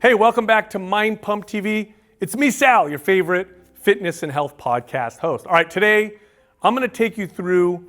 Hey, welcome back to Mind Pump TV. It's me, Sal, your favorite fitness and health podcast host. All right, today I'm going to take you through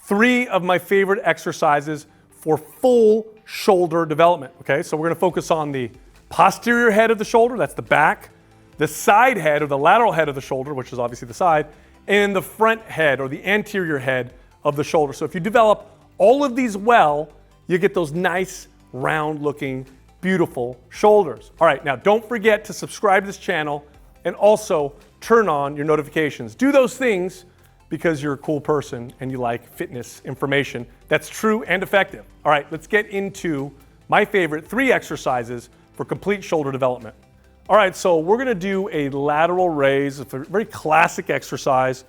3 of my favorite exercises for full shoulder development. Okay, so we're going to focus on the posterior head of the shoulder, that's the back, the side head or the lateral head of the shoulder, which is obviously the side, and the front head or the anterior head of the shoulder. So if you develop all of these well, you get those nice, round-looking, beautiful shoulders. All right, now don't forget to subscribe to this channel and also turn on your notifications. Do those things because you're a cool person and you like fitness information that's true and effective. All right, let's get into my favorite 3 exercises for complete shoulder development. All right, so we're gonna do a lateral raise. It's a very classic exercise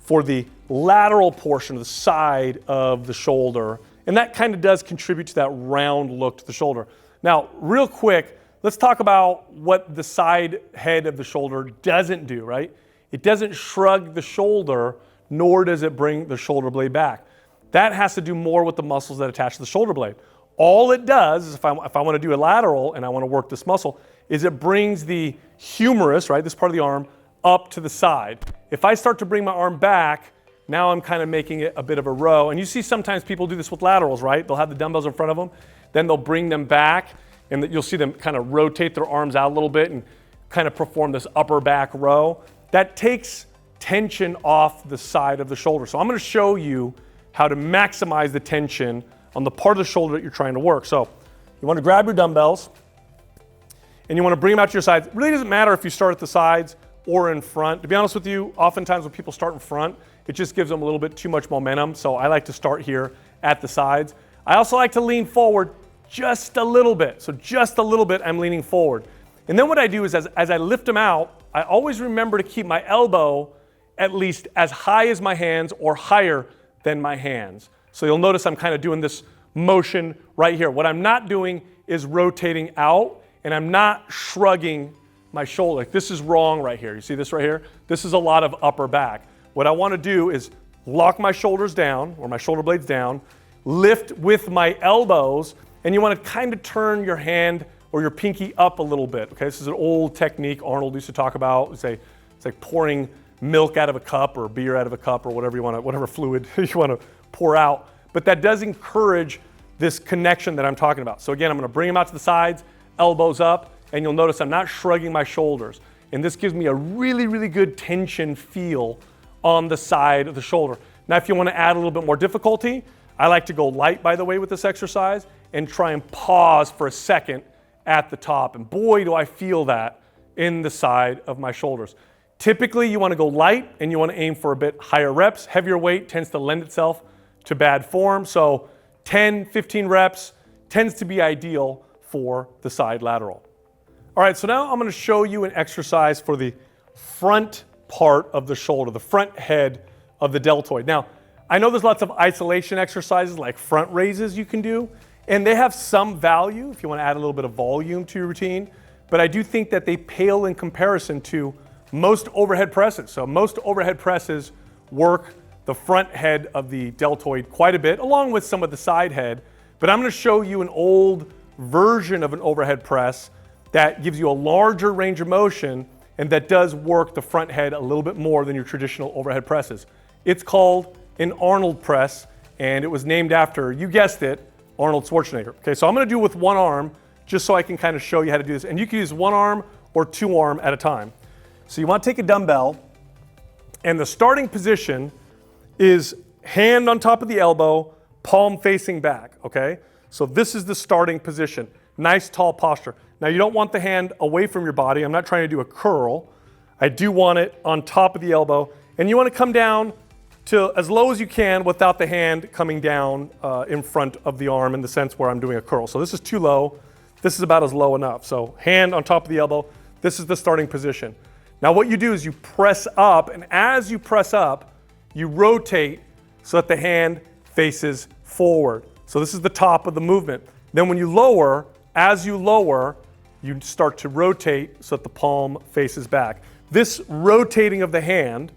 for the lateral portion of the side of the shoulder. And that kind of does contribute to that round look to the shoulder. Now, real quick, let's talk about what the side head of the shoulder doesn't do, right? It doesn't shrug the shoulder, nor does it bring the shoulder blade back. That has to do more with the muscles that attach to the shoulder blade. All it does is if I want to do a lateral and I want to work this muscle, is it brings the humerus, right, this part of the arm, up to the side. If I start to bring my arm back, now I'm kind of making it a bit of a row. And you see sometimes people do this with laterals, right? They'll have the dumbbells in front of them, then they'll bring them back, and you'll see them kind of rotate their arms out a little bit and kind of perform this upper back row. That takes tension off the side of the shoulder. So I'm going to show you how to maximize the tension on the part of the shoulder that you're trying to work. So you want to grab your dumbbells and you want to bring them out to your sides. It really doesn't matter if you start at the sides or in front. To be honest with you, oftentimes when people start in front, it just gives them a little bit too much momentum. So I like to start here at the sides. I also like to lean forward just a little bit. So just a little bit, I'm leaning forward. And then what I do is as I lift them out, I always remember to keep my elbow at least as high as my hands or higher than my hands. So you'll notice I'm kind of doing this motion right here. What I'm not doing is rotating out, and I'm not shrugging my shoulder. Like this is wrong right here. You see this right here? This is a lot of upper back. What I want to do is lock my shoulders down, or my shoulder blades down, lift with my elbows, and you want to kind of turn your hand or your pinky up a little bit. Okay, this is an old technique Arnold used to talk about. It's like pouring milk out of a cup or beer out of a cup or whatever you want to, whatever fluid you want to pour out. But that does encourage this connection that I'm talking about. So again, I'm going to bring them out to the sides, elbows up, and you'll notice I'm not shrugging my shoulders. And this gives me a really, really good tension feel on the side of the shoulder. Now, if you want to add a little bit more difficulty, I like to go light, by the way, with this exercise and try and pause for a second at the top. And boy, do I feel that in the side of my shoulders. Typically, you want to go light and you want to aim for a bit higher reps. Heavier weight tends to lend itself to bad form. So 10, 15 reps tends to be ideal for the side lateral. All right, so now I'm going to show you an exercise for the front part of the shoulder, the front head of the deltoid. Now, I know there's lots of isolation exercises like front raises you can do, and they have some value if you want to add a little bit of volume to your routine, but I do think that they pale in comparison to most overhead presses. So most overhead presses work the front head of the deltoid quite a bit, along with some of the side head, but I'm going to show you an old version of an overhead press that gives you a larger range of motion and that does work the front head a little bit more than your traditional overhead presses. It's called an Arnold Press, and it was named after, you guessed it, Arnold Schwarzenegger. Okay, so I'm going to do it with one arm just so I can kind of show you how to do this. And you can use one arm or 2 arm at a time. So you want to take a dumbbell, and the starting position is hand on top of the elbow, palm facing back, okay? So this is the starting position. Nice tall posture. Now you don't want the hand away from your body. I'm not trying to do a curl. I do want it on top of the elbow, and you want to come down to as low as you can without the hand coming down in front of the arm in the sense where I'm doing a curl. So this is too low. This is about as low enough. So hand on top of the elbow. This is the starting position. Now what you do is you press up, and as you press up, you rotate so that the hand faces forward. So this is the top of the movement. Then when you lower, as you lower, you start to rotate so that the palm faces back. This rotating of the hand,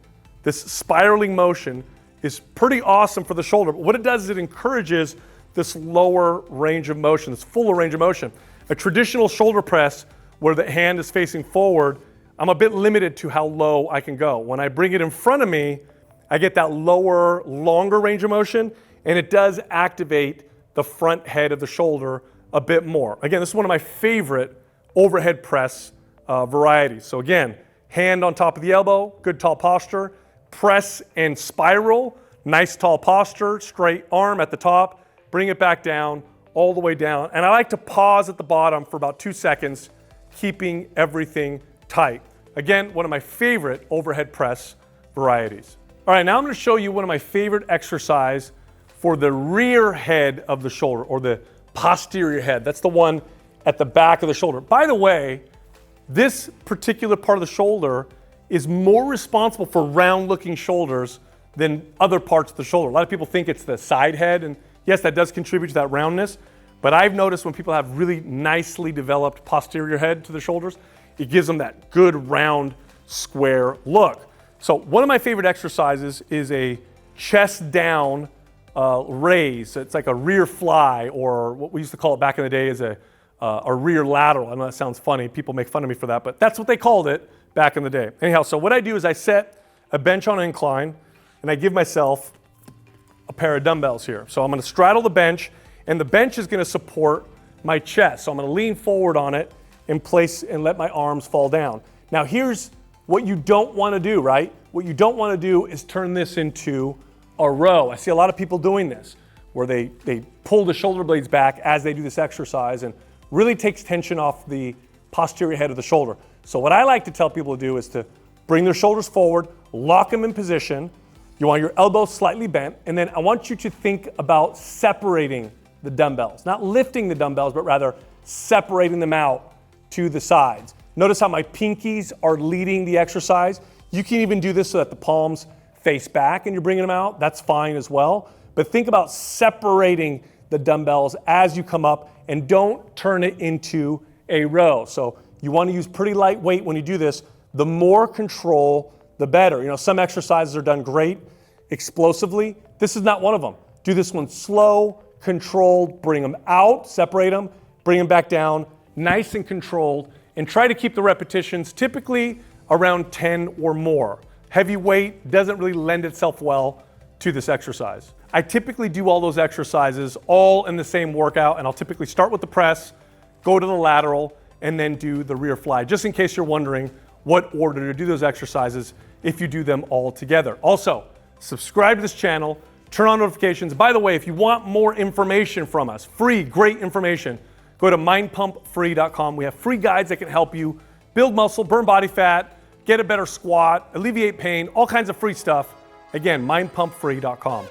this spiraling motion, is pretty awesome for the shoulder. But what it does is it encourages this lower range of motion, this fuller range of motion. A traditional shoulder press where the hand is facing forward, I'm a bit limited to how low I can go. When I bring it in front of me, I get that lower, longer range of motion, and it does activate the front head of the shoulder a bit more. Again, this is one of my favorite overhead press varieties. So again, hand on top of the elbow, good tall posture, press and spiral, nice tall posture, straight arm at the top, bring it back down, all the way down. And I like to pause at the bottom for about 2 seconds, keeping everything tight. Again, one of my favorite overhead press varieties. All right, now I'm gonna show you one of my favorite exercise for the rear head of the shoulder, or the posterior head. That's the one at the back of the shoulder. By the way, this particular part of the shoulder is more responsible for round looking shoulders than other parts of the shoulder. A lot of people think it's the side head, and yes, that does contribute to that roundness, but I've noticed when people have really nicely developed posterior head to the shoulders, it gives them that good round square look. So one of my favorite exercises is a chest down raise. It's like a rear fly, or what we used to call it back in the day is a rear lateral. I know that sounds funny. People make fun of me for that, but that's what they called it back in the day. Anyhow, so what I do is I set a bench on an incline, and I give myself a pair of dumbbells here. So I'm going to straddle the bench, and the bench is going to support my chest. So I'm going to lean forward on it in place and let my arms fall down. Now here's what you don't want to do, right? What you don't want to do is turn this into a row. I see a lot of people doing this, where they pull the shoulder blades back as they do this exercise, and really takes tension off the posterior head of the shoulder. So what I like to tell people to do is to bring their shoulders forward, lock them in position. You want your elbows slightly bent, and then I want you to think about separating the dumbbells. Not lifting the dumbbells, but rather separating them out to the sides. Notice how my pinkies are leading the exercise. You can even do this so that the palms face back and you're bringing them out. That's fine as well. But think about separating the dumbbells as you come up, and don't turn it into a row. So you want to use pretty light weight when you do this. The more control, the better. You know, some exercises are done great explosively. This is not one of them. Do this one slow, controlled, bring them out, separate them, bring them back down, nice and controlled, and try to keep the repetitions typically around 10 or more. Heavy weight doesn't really lend itself well to this exercise. I typically do all those exercises all in the same workout, and I'll typically start with the press, go to the lateral, and then do the rear fly, just in case you're wondering what order to do those exercises if you do them all together. Also, subscribe to this channel, turn on notifications. By the way, if you want more information from us, free, great information, go to mindpumpfree.com. We have free guides that can help you build muscle, burn body fat, get a better squat, alleviate pain, all kinds of free stuff. Again, mindpumpfree.com.